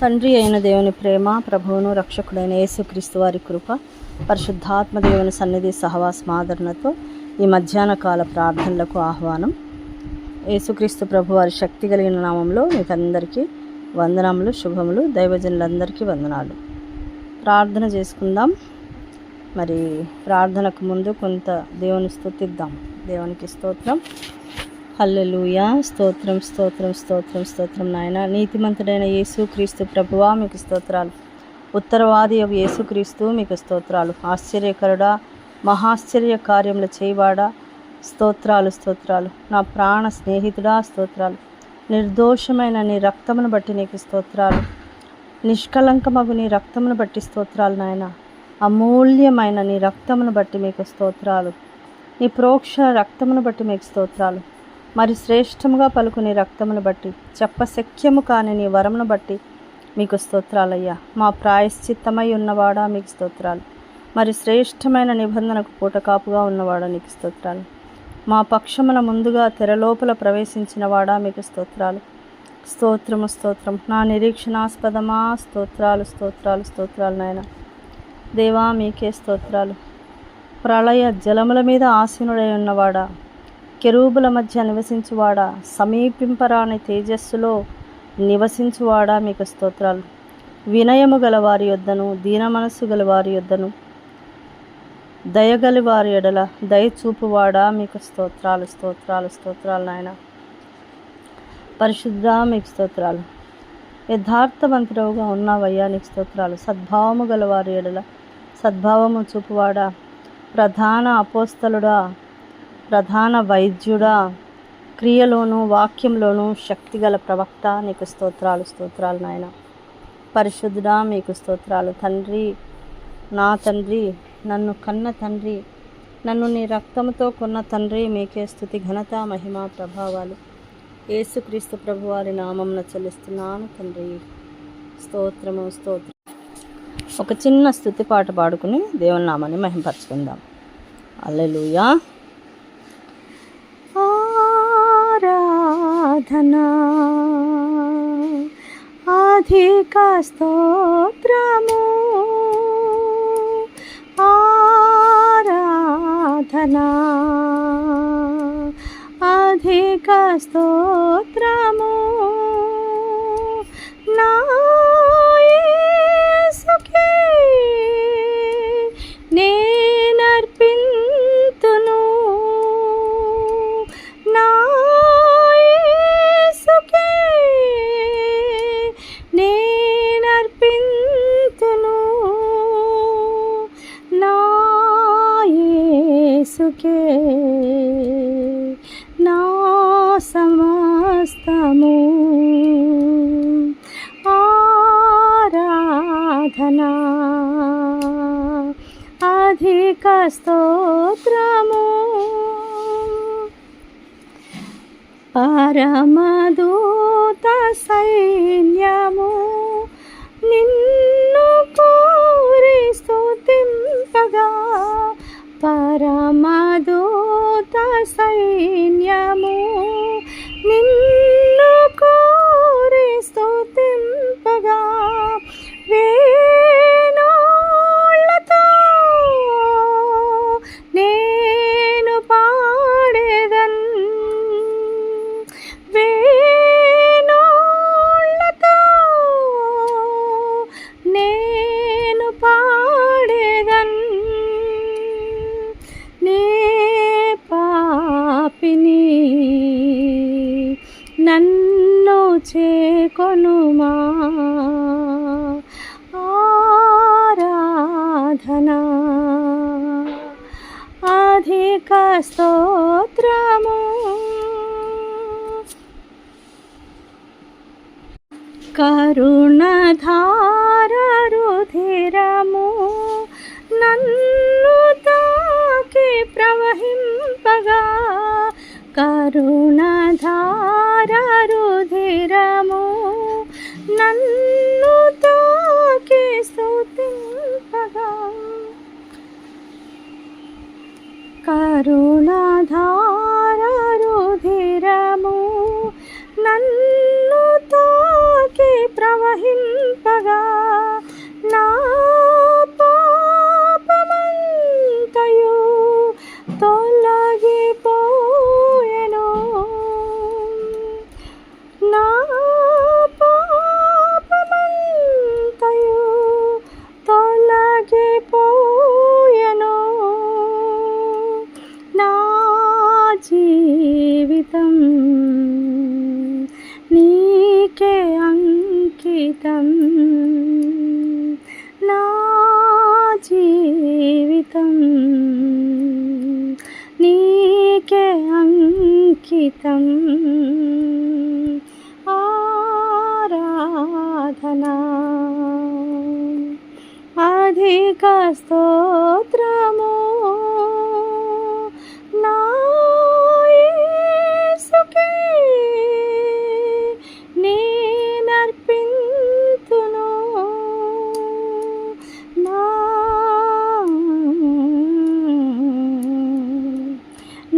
తండ్రి అయిన దేవుని ప్రేమ, ప్రభువును రక్షకుడైన యేసుక్రీస్తు వారి కృప, పరిశుద్ధాత్మ దేవుని సన్నిధి సహవాసం ఆదరణతో ఈ మధ్యాహ్న కాల ప్రార్థనలకు ఆహ్వానం. యేసుక్రీస్తు ప్రభు వారి శక్తి కలిగిన నామంలో మీకు అందరికీ వందనములు, శుభములు. దైవజనులందరికీ వందనాలు. ప్రార్థన చేసుకుందాం. మరి ప్రార్థనకు ముందు కొంత దేవుని స్తుతిద్దాం. దేవునికి స్తోత్రం. హల్లెలూయా. స్తోత్రం స్తోత్రం స్తోత్రం స్తోత్రం నాయన. నీతిమంతుడైన యేసుక్రీస్తు ప్రభువా మీకు స్తోత్రాలు. ఉత్తరవాది యేసుక్రీస్తు మీకు స్తోత్రాలు. ఆశ్చర్యకరుడా, మహాశ్చర్య కార్యములు చేయవాడా, స్తోత్రాలు స్తోత్రాలు. నా ప్రాణ స్నేహితుడా స్తోత్రాలు. నిర్దోషమైన నీ రక్తమును బట్టి నీకు స్తోత్రాలు. నిష్కలంకమగు నీ రక్తమును బట్టి స్తోత్రాలు నాయన. అమూల్యమైన నీ రక్తమును బట్టి మీకు స్తోత్రాలు. నీ ప్రోక్షణ రక్తమును బట్టి మీకు స్తోత్రాలు. మరి శ్రేష్టముగా పలుకుని రక్తమును బట్టి, చెప్పశక్యము కాని నీ వరమును బట్టి మీకు స్తోత్రాలయ్యా. మా ప్రాయశ్చిత్తమై ఉన్నవాడా మీకు స్తోత్రాలు. మరి శ్రేష్టమైన నిబంధనకు పూటకాపుగా ఉన్నవాడా నీకు స్తోత్రాలు. మా పక్షమున ముందుగా తెరలోపల ప్రవేశించిన వాడా మీకు స్తోత్రాలు. స్తోత్రము స్తోత్రం. నా నిరీక్షణాస్పదమా స్తోత్రాలు స్తోత్రాలు స్తోత్రాలు నాయన. దేవా మీకే స్తోత్రాలు. ప్రళయ జలముల మీద ఆసీనుడై ఉన్నవాడా, కెరూబుల మధ్య నివసించువాడా, సమీపింపరాని తేజస్సులో నివసించువాడా మీకు స్తోత్రాలు. వినయము గల వారి యొద్దను, దీన మనస్సు గల వారి యొద్దను, దయగలి వారి ఎడల దయచూపువాడా మీకు స్తోత్రాలు స్తోత్రాలు స్తోత్రాలు నాయన. పరిశుద్ధ మీకు స్తోత్రాలు. యథార్థవంతుడవుగా ఉన్నావయ్యా నీకు స్తోత్రాలు. సద్భావము గల వారి ఎడల సద్భావము చూపువాడా, ప్రధాన అపోస్తలుడా, ప్రధాన వైద్యుడా, క్రియలోను వాక్యంలోను శక్తిగల ప్రవక్త నీకు స్తోత్రాలు స్తోత్రాలు నాయన. పరిశుద్ధుడా మీకు స్తోత్రాలు. తండ్రి, నా తండ్రి, నన్ను కన్న తండ్రి, నన్ను నీ రక్తముతో కొన్న తండ్రి, మీకే స్తుతి ఘనత మహిమ ప్రభావాలు యేసుక్రీస్తు ప్రభు వారి నామమున చెల్లిస్తున్నాను తండ్రి. స్తోత్రము స్తోత్రం. ఒక చిన్న స్తుతి పాట పాడుకుని దేవుని నామాన్ని మహిమపరచుకుందాం. హల్లెలూయా. ఆరాధనా అధిక స్తోత్రము, ఆరాధనా అధిక స్తోత్రము, నా యేసుకే నేనర్పింతును, నా యేసుకే నేనర్పింతును, నా యేసుకే నా సమస్తము. ఆరాధనా అధిక స్తోత్రము, పరమదూత సైన్యము నిన్ను కోరి స్తుతింపగా, పరమదూత సైన్యము నిన్ను కోరి స్తుతింపగా, వేణోళ్ళతో నేను పాడేదన్, వేణోళ్ళతో నేను పాడేదన్, నే పాపిని నన్ను చేకొనుమా. ఆరాధనా అధిక స్తోత్రము, కరుణధార రుధిరము నన్ను తాకి ప్రవహింపగా, కరుణధార రుధిరము నన్ను తాకి స్తుతింపగా, కరుణధార రుధిరము నన్ను తాకి ప్రవహింపగా, నీక స్తోత్రము నా యేసుకే నేనర్పింతును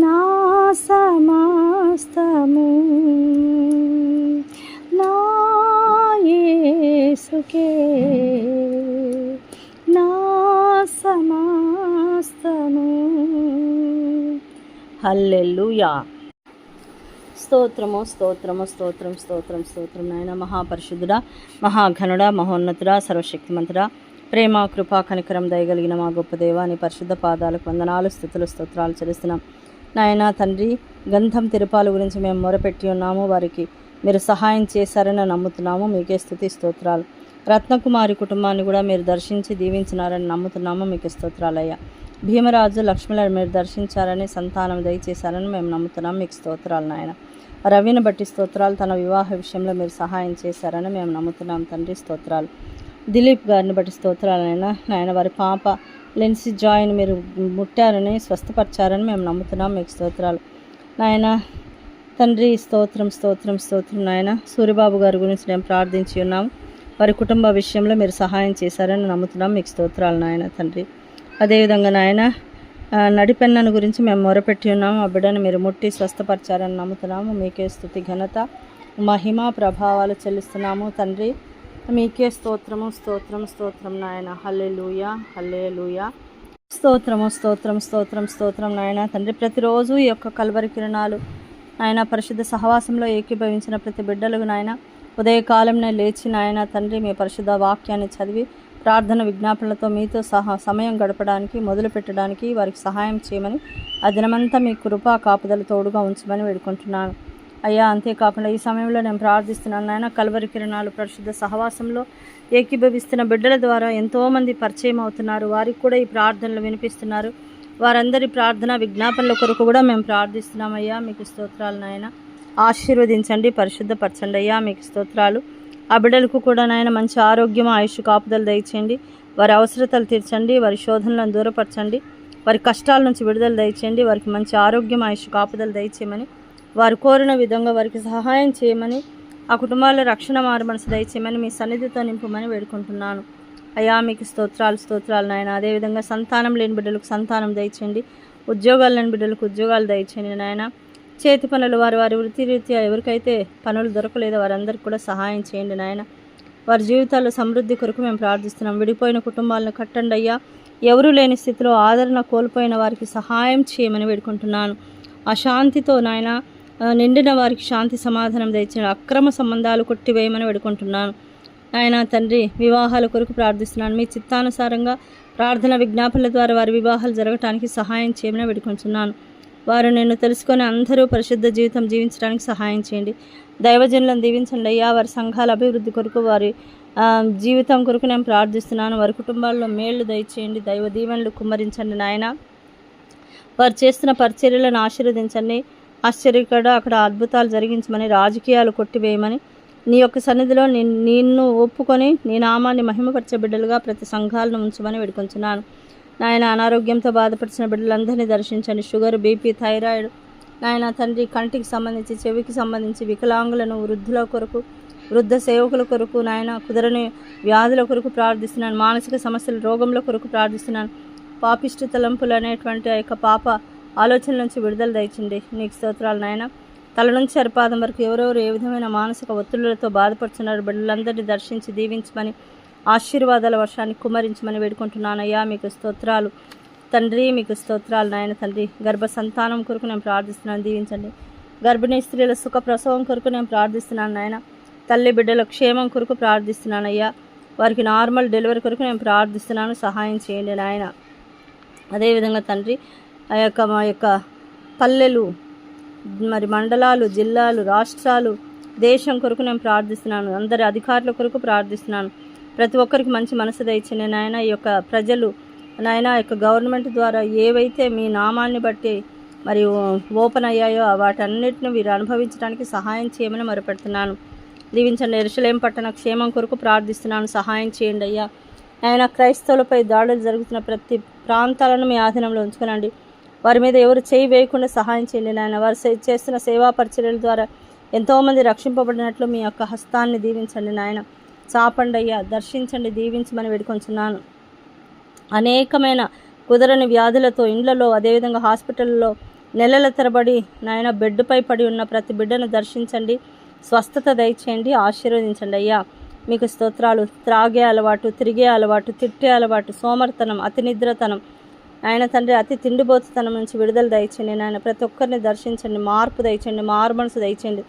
నా సమస్తము నా యేసుకే నా సమస్తము. హల్లెలూయా. స్తోత్రము స్తోత్రము స్తోత్రం స్తోత్రం స్తోత్రం. నాయన మహాపరిశుద్ధుడా, మహాఘనుడా, మహోన్నతుడా, సర్వశక్తిమంతుడా, ప్రేమ కృపా కనికరం దయగలిగిన మా గొప్ప దేవా, నీ పరిశుద్ధ పాదాలకు వందనాలు స్తుతులు స్తోత్రాలు చెల్లిస్తున్నాం. నాయన తండ్రి, గంధం తిరుపాల గురించి మేము మొరపెట్టి ఉన్నాము, వారికి మీరు సహాయం చేశారని నమ్ముతున్నాము. మీకే స్తుతి స్తోత్రాలు. రత్నకుమారి కుటుంబాన్ని కూడా మీరు దర్శించి దీవించినారని నమ్ముతున్నాము. మీకు స్తోత్రాలయ్యా. భీమరాజు లక్ష్మణులను మీరు దర్శించారని, సంతానం దయచేశారని మేము నమ్ముతున్నాం. మీకు స్తోత్రాలు నాయన. రవిని బట్టి స్తోత్రాలు. తన వివాహ విషయంలో మీరు సహాయం చేశారని మేము నమ్ముతున్నాం తండ్రి. స్తోత్రాలు. దిలీప్ గారిని బట్టి స్తోత్రాలైనా నాయన, వారి పాప లెన్సీ జాయ్ని మీరు ముట్టారని, స్వస్థపరిచారని మేము నమ్ముతున్నాం. మీకు స్తోత్రాలు నాయన తండ్రి. స్తోత్రం స్తోత్రం స్తోత్రం నాయన. సూర్యబాబు గారి గురించి మేము ప్రార్థించి ఉన్నాము, వారి కుటుంబ విషయంలో మీరు సహాయం చేశారని నమ్ముతున్నాం. మీకు స్తోత్రాలు నాయన తండ్రి. అదేవిధంగా నాయన నడిపెన్నను గురించి మేము మొరపెట్టి ఉన్నాము, ఆ బిడ్డను మీరు ముట్టి స్వస్థపరిచారని నమ్ముతున్నాము. మీకే స్తుతి ఘనత మహిమ ప్రభావాలు చెల్లిస్తున్నాము తండ్రి. మీకే స్తోత్రము స్తోత్రం స్తోత్రం నాయన. హల్లెలూయా హల్లెలూయా. స్తోత్రము స్తోత్రం స్తోత్రం స్తోత్రం నాయన తండ్రి. ప్రతిరోజు ఈ యొక్క కల్వరి కిరణాలు నాయన పరిశుద్ధ సహవాసంలో ఏకీభవించిన ప్రతి బిడ్డలకు నాయన ఉదయకాలంలో లేచి నాయన తండ్రి మీ పరిశుద్ధ వాక్యాన్ని చదివి ప్రార్థన విజ్ఞాపనలతో మీతో సమయం గడపడానికి, మొదలు పెట్టడానికి వారికి సహాయం చేయమని, ఆ దినమంతా మీ కృపా కాపుదల తోడుగా ఉంచమని వేడుకుంటున్నాను అయ్యా. అంతేకాకుండా ఈ సమయంలో నేను ప్రార్థిస్తున్నాను నాయన, కల్వరి కిరణాలు పరిశుద్ధ సహవాసంలో ఏకీభవిస్తున్న బిడ్డల ద్వారా ఎంతోమంది పరిచయం అవుతున్నారు, వారికి కూడా ఈ ప్రార్థనలు వినిపిస్తున్నారు. వారందరి ప్రార్థన విజ్ఞాపనల కొరకు కూడా మేము ప్రార్థిస్తున్నాం అయ్యా. మీకు స్తోత్రాలు నాయన. ఆశీర్వదించండి, పరిశుద్ధపరచండి అయ్యా. మీకు స్తోత్రాలు. ఆ బిడ్డలకు కూడా నాయన మంచి ఆరోగ్యం, ఆయుష్ కాపుదలు దయచేయండి. వారి అవసరతలు తీర్చండి, వారి శోధనలను దూరపరచండి, వారి కష్టాల నుంచి విడుదల దయచేయండి. వారికి మంచి ఆరోగ్యం, ఆయుష్ కాపుదలు దయచేయమని, వారు కోరిన విధంగా వారికి సహాయం చేయమని, ఆ కుటుంబాల్లో రక్షణ మారు మనసు దయచేయమని మీ సన్నిధితో నింపమని వేడుకుంటున్నాను అయ్యా. మీకు స్తోత్రాలు స్తోత్రాలు నాయన. అదేవిధంగా సంతానం లేని బిడ్డలకు సంతానం దయచేయండి, ఉద్యోగాలు లేని బిడ్డలకు ఉద్యోగాలు దయచేయండి నాయన. చేతి పనులు వారి వారి వృత్తి రీత్యా ఎవరికైతే పనులు దొరకలేదో వారందరికీ కూడా సహాయం చేయండి నాయన. వారి జీవితాల్లో సమృద్ధి కొరకు మేము ప్రార్థిస్తున్నాం. విడిపోయిన కుటుంబాలను కట్టండి అయ్యా. ఎవరూ లేని స్థితిలో ఆదరణ కోల్పోయిన వారికి సహాయం చేయమని వేడుకుంటున్నాను. ఆ శాంతితో నాయన నిండిన వారికి శాంతి సమాధానం దయచేయండి. అక్రమ సంబంధాలు కొట్టివేయమని వేడుకుంటున్నాను నాయన తండ్రి. వివాహాల కొరకు ప్రార్థిస్తున్నాను. మీ చిత్తానుసారంగా ప్రార్థన విజ్ఞాపనల ద్వారా వారి వివాహాలు జరగటానికి సహాయం చేయమని వేడుకుంటున్నాను. వారు నిన్ను తెలుసుకొని అందరూ పరిశుద్ధ జీవితం జీవించడానికి సహాయం చేయండి. దైవజనులను దీవించండి అయ్యా. వారి సంఘాల అభివృద్ధి కొరకు, వారి జీవితం కొరకు నేను ప్రార్థిస్తున్నాను. వారి కుటుంబాల్లో మేళ్లు దయచేయండి, దైవ దీవెనలు కుమ్మరించండి నాయన. వారు చేస్తున్న పరిచర్యలను ఆశీర్వదించండి. ఆశ్చర్యకర అక్కడ అద్భుతాలు జరిగించమని, రాజకీయాలు కొట్టివేయమని, నీ యొక్క సన్నిధిలో నిన్ను ఒప్పుకొని నీ నామాన్ని మహిమపరిచే బిడ్డలుగా ప్రతి సంఘాలను ఉంచమని వేడుకొంచున్నాను నాయన. అనారోగ్యంతో బాధపడుతున్న బిడ్డలందరినీ దర్శించండి. షుగర్, బీపీ, థైరాయిడ్ నాయన తండ్రి, కంటికి సంబంధించి, చెవికి సంబంధించి, వికలాంగులను, వృద్ధుల కొరకు, వృద్ధ సేవకుల కొరకు నాయన, కుదరని వ్యాధుల కొరకు ప్రార్థిస్తున్నాను. మానసిక సమస్యల రోగంల కొరకు ప్రార్థిస్తున్నాను. పాపిష్టి తలంపులు అనేటువంటి ఆ యొక్క పాప ఆలోచనల నుంచి విడుదల దయచండి. నీకు స్తోత్రాలు నాయన. తల నుంచి అరిపాదం వరకు ఎవరెవరు ఏ విధమైన మానసిక ఒత్తిళ్లతో బాధపడుతున్నారు బిడ్డలందరినీ దర్శించి దీవించమని, ఆశీర్వాదాల వర్షాన్ని కుమ్మరించమని వేడుకుంటున్నానయ్యా. మీకు స్తోత్రాలు తండ్రి. మీకు స్తోత్రాలు నాయన తండ్రి. గర్భ సంతానం కొరకు నేను ప్రార్థిస్తున్నాను, దీవించండి. గర్భిణీ స్త్రీల సుఖ ప్రసవం కొరకు నేను ప్రార్థిస్తున్నాను నాయన. తల్లి బిడ్డల క్షేమం కొరకు ప్రార్థిస్తున్నాను అయ్యా. వారికి నార్మల్ డెలివరీ కొరకు నేను ప్రార్థిస్తున్నాను, సహాయం చేయండి నాయన. అదేవిధంగా తండ్రి, ఆ యొక్క మా యొక్క పల్లెలు, మరి మండలాలు, జిల్లాలు, రాష్ట్రాలు, దేశం కొరకు నేను ప్రార్థిస్తున్నాను. అందరి అధికారుల కొరకు ప్రార్థిస్తున్నాను. ప్రతి ఒక్కరికి మంచి మనసు దయచేయండి నాయన. ఈ యొక్క ప్రజలు నాయన యొక్క గవర్నమెంట్ ద్వారా ఏవైతే మీ నామాన్ని బట్టి మరి ఓపెన్ అయ్యాయో వాటన్నిటిని వీరు అనుభవించడానికి సహాయం చేయమని మొరపెడుతున్నాను. దీవించండి. యెరూషలేము పట్టణ క్షేమం కొరకు ప్రార్థిస్తున్నాను, సహాయం చేయండి అయ్యా. ఆయన క్రైస్తవులపై దాడులు జరుగుతున్న ప్రతి ప్రాంతాలను మీ ఆధీనంలో ఉంచుకునండి. వారి మీద ఎవరు చేయి వేయకుండా సహాయం చేయండి నాయన. వారు చేస్తున్న సేవా పరిచర్యల ద్వారా ఎంతోమంది రక్షింపబడినట్లు మీ యొక్క హస్తాన్ని దీవించండి నాయన. చాపండి అయ్యా, దర్శించండి, దీవించమని వేడుకొంచున్నాను. అనేకమైన కుదరని వ్యాధులతో ఇండ్లలో, అదేవిధంగా హాస్పిటల్లో నెలల తరబడి నాయన బెడ్పై పడి ఉన్న ప్రతి బిడ్డను దర్శించండి, స్వస్థత దయచేయండి, ఆశీర్వదించండి అయ్యా. మీకు స్తోత్రాలు. త్రాగే అలవాటు, తిరిగే అలవాటు, తిట్టే అలవాటు, సోమర్తనం, అతి నిద్రతనం, ఆయన తండ్రి అతి తిండిబోతుతనం నుంచి విడుదల దయచేయండి నాయన. ప్రతి ఒక్కరిని దర్శించండి, మార్పు దయచేయండి, మారు మనసు దయచేయండి,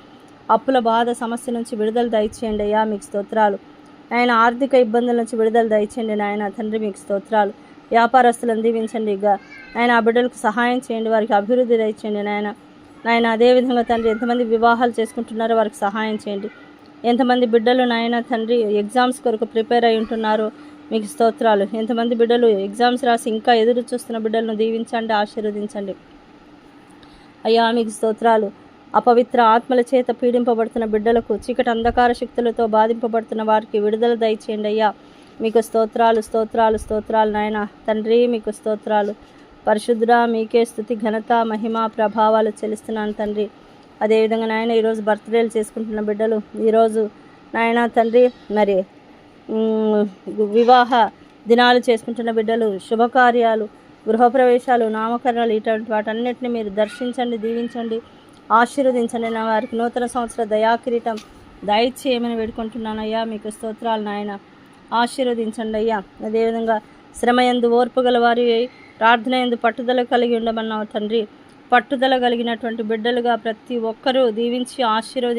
అప్పుల బాధ సమస్య నుంచి విడుదల దయచేయండి అయ్యా. మీకు స్తోత్రాలు. ఆయన ఆర్థిక ఇబ్బందుల నుంచి విడుదల దయచేయండి నాయన తండ్రి. మీకు స్తోత్రాలు. వ్యాపారస్తులను దీవించండి ఆయన. ఆ బిడ్డలకు సహాయం చేయండి, వారికి అభివృద్ధి దయచేయండి నాయన. అదేవిధంగా తండ్రి ఎంతమంది వివాహాలు చేసుకుంటున్నారో వారికి సహాయం చేయండి. ఎంతమంది బిడ్డలు నాయన తండ్రి ఎగ్జామ్స్ కొరకు ప్రిపేర్ అయి ఉంటున్నారో మీకు స్తోత్రాలు. ఎంతమంది బిడ్డలు ఎగ్జామ్స్ రాసి ఇంకా ఎదురు చూస్తున్న బిడ్డలను దీవించండి, ఆశీర్వదించండి అయ్యా. మీకు స్తోత్రాలు. అపవిత్ర ఆత్మల చేత పీడింపబడుతున్న బిడ్డలకు, చీకటి అంధకార శక్తులతో బాధింపబడుతున్న వారికి విడుదల దయచేయండి అయ్యా. మీకు స్తోత్రాలు, స్తోత్రాలు, స్తోత్రాలు నాయన తండ్రి. మీకు స్తోత్రాలు. పరిశుద్ధుడా, మీకే స్తుతి, ఘనత, మహిమ, ప్రభావాలు చెల్లిస్తున్నాను తండ్రి. అదేవిధంగా నాయన ఈరోజు బర్త్డేలు చేసుకుంటున్న బిడ్డలు, ఈరోజు నాయన తండ్రి మరి వివాహ దినాలు చేసుకుంటున్న బిడ్డలు, శుభకార్యాలు, గృహప్రవేశాలు, నామకరణాలు, ఇటువంటి వాటన్నిటిని మీరు దర్శించండి, దీవించండి, ఆశీర్వదించండి. నా వారికి నూతన సంవత్సర దయాకిరీటం దయచేయమని వేడుకుంటున్నాను అయ్యా. మీకు స్తోత్రాలు నాయన. ఆశీర్వదించండి అయ్యా. అదేవిధంగా శ్రమయందు ఓర్పు గల వారి, ప్రార్థన యందు పట్టుదల కలిగి ఉండమన్నావు తండ్రి. పట్టుదల కలిగినటువంటి బిడ్డలుగా ప్రతి ఒక్కరూ దీవించి ఆశీర్వదించి